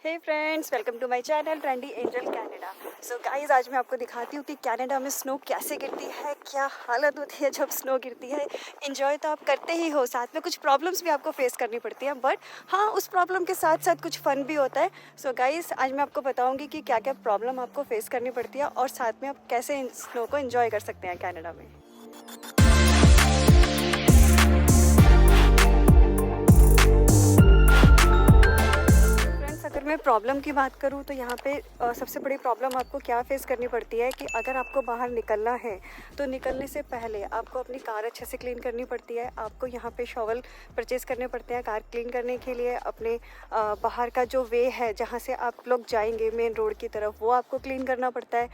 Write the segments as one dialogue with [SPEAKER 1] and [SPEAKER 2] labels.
[SPEAKER 1] Hey friends, welcome to my channel trendy angel Canada. So guys, आज मैं आपको दिखाती हूँ कि कनाडा में स्नो कैसे गिरती है, क्या हालत होती है जब स्नो गिरती है। एंजॉय तो आप करते ही हो, साथ में कुछ प्रॉब्लम्स भी आपको फेस करनी पड़ती है, बट हाँ, उस प्रॉब्लम के साथ साथ कुछ फ़न भी होता है। सो गाइस, आज मैं आपको बताऊँगी कि क्या क्या प्रॉब्लम आपको फेस करनी पड़ती है और साथ में आप कैसे स्नो को एंजॉय कर सकते हैं कनाडा में। अगर मैं प्रॉब्लम की बात करूँ तो यहाँ पे सबसे बड़ी प्रॉब्लम आपको क्या फेस करनी पड़ती है कि अगर आपको बाहर निकलना है तो निकलने से पहले आपको अपनी कार अच्छे से क्लीन करनी पड़ती है। आपको यहाँ पे शॉवल परचेज़ करने पड़ते हैं कार क्लीन करने के लिए। अपने बाहर का जो वे है जहाँ से आप लोग जाएंगे मेन रोड की तरफ, वो आपको क्लीन करना पड़ता है।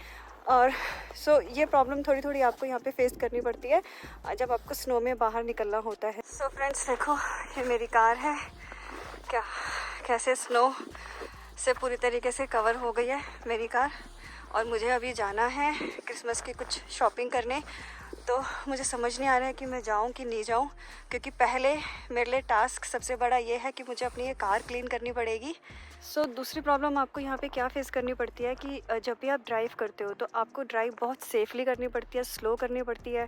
[SPEAKER 1] और ये प्रॉब्लम थोड़ी थोड़ी आपको यहाँ पे फेस करनी पड़ती है जब आपको स्नो में बाहर निकलना होता है। सो फ्रेंड्स, देखो ये मेरी कार है, क्या कैसे स्नो से पूरी तरीके से कवर हो गई है मेरी कार। और मुझे अभी जाना है क्रिसमस की कुछ शॉपिंग करने, तो मुझे समझ नहीं आ रहा है कि मैं जाऊं कि नहीं जाऊं, क्योंकि पहले मेरे लिए टास्क सबसे बड़ा ये है कि मुझे अपनी ये कार क्लीन करनी पड़ेगी। दूसरी प्रॉब्लम आपको यहाँ पे क्या फेस करनी पड़ती है कि जब भी आप ड्राइव करते हो तो आपको ड्राइव बहुत सेफली करनी पड़ती है, स्लो करनी पड़ती है,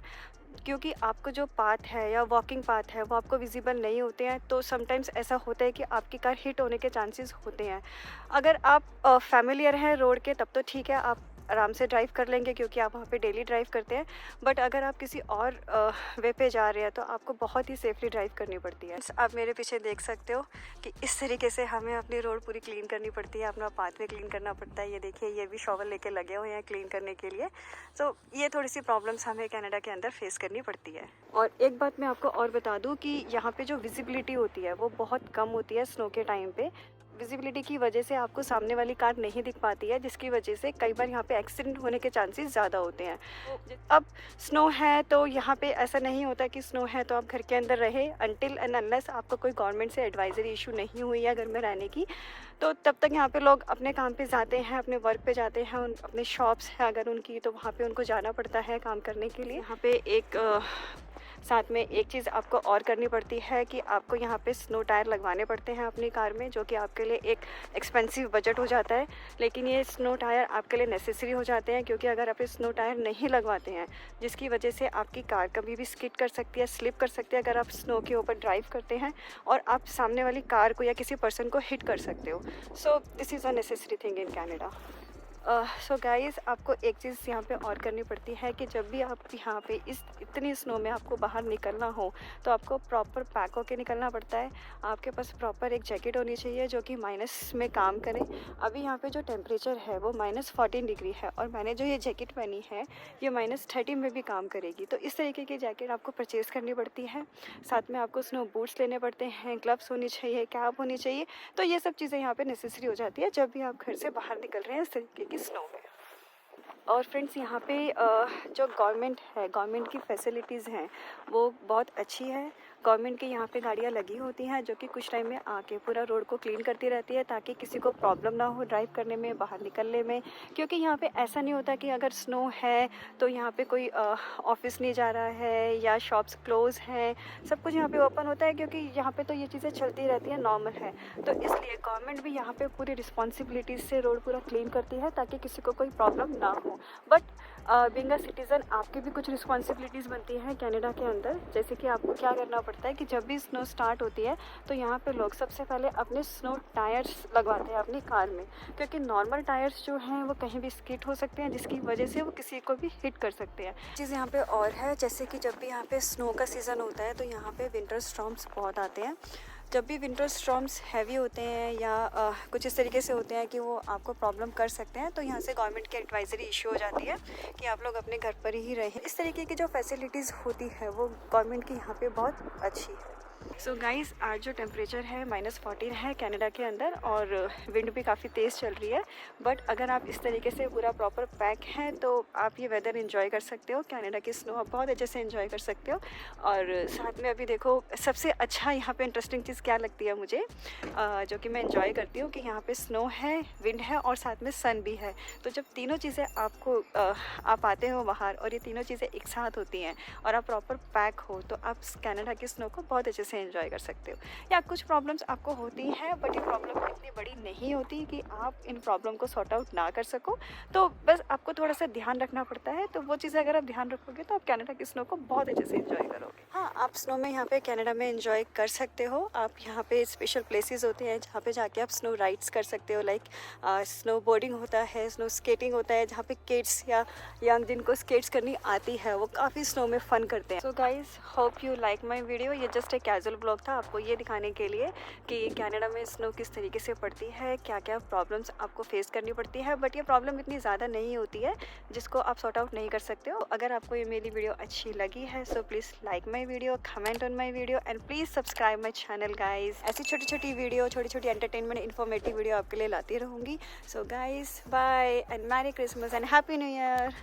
[SPEAKER 1] क्योंकि आपको जो पाथ है या वॉकिंग पाथ है वो आपको विजिबल नहीं होते हैं। तो समटाइम्स ऐसा होता है कि आपकी कार हिट होने के चांसेस होते हैं। अगर आप फैमिलियर हैं रोड के तब तो ठीक है, आप आराम से ड्राइव कर लेंगे क्योंकि आप वहाँ पे डेली ड्राइव करते हैं। बट अगर आप किसी और वे पे जा रहे हैं तो आपको बहुत ही सेफली ड्राइव करनी पड़ती है। आप मेरे पीछे देख सकते हो कि इस तरीके से हमें अपनी रोड पूरी क्लीन करनी पड़ती है, अपना पाथ भी क्लीन करना पड़ता है। ये देखिए, ये भी शॉवल लेके लगे हुए हैं क्लीन करने के लिए। तो ये थोड़ी सी प्रॉब्लम्स हमें कनाडा के अंदर फेस करनी पड़ती है। और एक बात मैं आपको और बता दूं कि यहाँ पे जो विजिबिलिटी होती है वो बहुत कम होती है स्नो के टाइम पे। विजिबिलिटी की वजह से आपको सामने वाली कार नहीं दिख पाती है, जिसकी वजह से कई बार यहाँ पे एक्सीडेंट होने के चांसेस ज़्यादा होते हैं। अब स्नो है तो यहाँ पे ऐसा नहीं होता कि स्नो है तो आप घर के अंदर रहे, अनटिल एंड अनलेस आपको कोई गवर्नमेंट से एडवाइजरी इशू नहीं हुई है घर में रहने की, तो तब तक यहाँ पे लोग अपने काम पे जाते हैं, अपने वर्क पे जाते हैं। अपने शॉप्स हैं अगर उनकी, तो वहाँ पे उनको जाना पड़ता है काम करने के लिए। यहाँ पे साथ में एक चीज़ आपको और करनी पड़ती है कि आपको यहाँ पे स्नो टायर लगवाने पड़ते हैं अपनी कार में, जो कि आपके लिए एक एक्सपेंसिव बजट हो जाता है। लेकिन ये स्नो टायर आपके लिए नेसेसरी हो जाते हैं, क्योंकि अगर आप स्नो टायर नहीं लगवाते हैं, जिसकी वजह से आपकी कार कभी भी स्किड कर सकती है, स्लिप कर सकती है अगर आप स्नो के ऊपर ड्राइव करते हैं, और आप सामने वाली कार को या किसी पर्सन को हिट कर सकते हो। So this is a necessary thing in Canada. So guys, आपको एक चीज़ यहाँ पे और करनी पड़ती है कि जब भी आप यहाँ पे इतनी स्नो में आपको बाहर निकलना हो तो आपको प्रॉपर पैक होके निकलना पड़ता है। आपके पास प्रॉपर एक जैकेट होनी चाहिए जो कि माइनस में काम करे। अभी यहाँ पे जो टेम्परेचर है वो -14 डिग्री है, और मैंने जो ये जैकेट पहनी है ये -30 में भी काम करेगी। तो इस तरीके की जैकेट आपको परचेज़ करनी पड़ती है। साथ में आपको स्नो बूट्स लेने पड़ते हैं, ग्लव्स होनी चाहिए, कैप होनी चाहिए। तो ये सब चीज़ें यहाँ पे नेसेसरी हो जाती है जब भी आप घर से बाहर निकल रहे हैं इस तरीके की स्नो में। और फ्रेंड्स, यहाँ पे जो गवर्नमेंट है, गवर्नमेंट की फैसिलिटीज़ हैं वो बहुत अच्छी है। गवर्नमेंट की यहाँ पे गाड़ियाँ लगी होती हैं जो कि कुछ टाइम में आके पूरा रोड को क्लीन करती रहती है, ताकि किसी को प्रॉब्लम ना हो ड्राइव करने में, बाहर निकलने में। क्योंकि यहाँ पे ऐसा नहीं होता कि अगर स्नो है तो यहाँ पे कोई ऑफिस नहीं जा रहा है या शॉप्स क्लोज हैं। सब कुछ यहाँ पे ओपन होता है, क्योंकि यहाँ पे तो ये चीज़ें चलती रहती हैं, नॉर्मल है। तो इसलिए गवर्नमेंट भी यहाँ पे पूरी रिस्पॉन्सिबिलिटीज़ से रोड पूरा क्लीन करती है ताकि किसी को कोई प्रॉब्लम ना हो। बट बीइंग अ सिटीज़न आपकी भी कुछ रिस्पॉन्सिबिलिटीज़ बनती हैं कनाडा के अंदर। जैसे कि आपको क्या करना पड़ता है कि जब भी स्नो स्टार्ट होती है तो यहाँ पे लोग सबसे पहले अपने स्नो टायर्स लगवाते हैं अपनी कार में, क्योंकि नॉर्मल टायर्स जो हैं वो कहीं भी स्किड हो सकते हैं, जिसकी वजह से वो किसी को भी हिट कर सकते हैं। चीज़ यहाँ पे और है, जैसे कि जब भी यहाँ पे स्नो का सीज़न होता है तो यहाँ पे विंटर स्टॉर्म्स बहुत आते हैं। जब भी विंटर स्टॉर्म्स हैवी होते हैं या कुछ इस तरीके से होते हैं कि वो आपको प्रॉब्लम कर सकते हैं, तो यहाँ से गवर्नमेंट की एडवाइजरी इशू हो जाती है कि आप लोग अपने घर पर ही रहें। इस तरीके की जो फैसिलिटीज़ होती है वो गवर्नमेंट की यहाँ पे बहुत अच्छी है। सो गाइस, आज जो टेम्परेचर है -14 है कनाडा के अंदर, और विंड भी काफ़ी तेज़ चल रही है। बट अगर आप इस तरीके से पूरा प्रॉपर पैक हैं तो आप ये वेदर एंजॉय कर सकते हो, कनाडा की स्नो आप बहुत अच्छे से एंजॉय कर सकते हो। और साथ में अभी देखो, सबसे अच्छा यहाँ पे इंटरेस्टिंग चीज़ क्या लगती है मुझे, जो कि मैं एंजॉय करती हूँ, कि यहाँ पे स्नो है, विंड है और साथ में सन भी है। तो जब तीनों चीज़ें आपको आप आते हो बाहर और ये तीनों चीज़ें एक साथ होती हैं और आप प्रॉपर पैक हो, तो आप कनाडा की स्नो को बहुत अच्छे से एंजॉय कर सकते हो। या कुछ प्रॉब्लम्स आपको होती हैं बट ये प्रॉब्लम इतनी बड़ी नहीं होती कि आप इन प्रॉब्लम को सॉर्ट आउट ना कर सको, तो बस आपको थोड़ा सा ध्यान रखना पड़ता है। तो वो चीज़ें अगर आप ध्यान रखोगे तो आप कनाडा की स्नो को बहुत अच्छे से एंजॉय करोगे। हाँ, आप स्नो में यहाँ पे कनाडा में एंजॉय कर सकते हो। आप यहाँ पे स्पेशल प्लेसेस होते हैं जहाँ पे जाके आप स्नो राइड्स कर सकते हो, लाइक स्नो बोर्डिंग होता है, स्नो स्केटिंग होता है, जहाँ पे किड्स या यंग जिनको स्केट्स करनी आती है वो काफ़ी स्नो में फ़न करते हैं। So guys, hope you like my video. ये जस्ट एक कैजुअल ब्लॉग था आपको ये दिखाने के लिए कि कनाडा में स्नो किस तरीके से पड़ती है, क्या क्या प्रॉब्लम्स आपको फेस करनी पड़ती है। बट ये प्रॉब्लम इतनी ज़्यादा नहीं होती है जिसको आप सॉर्ट आउट नहीं कर सकते हो। अगर आपको ये मेरी वीडियो अच्छी लगी है so please like my video, comment on my video and please subscribe my channel guys. ऐसी छोटी छोटी वीडियो, छोटी छोटी एंटरटेनमेंट इन्फॉर्मेटिव वीडियो आपके लिए लाती रहूँगी। So guys, bye and merry Christmas and happy new year.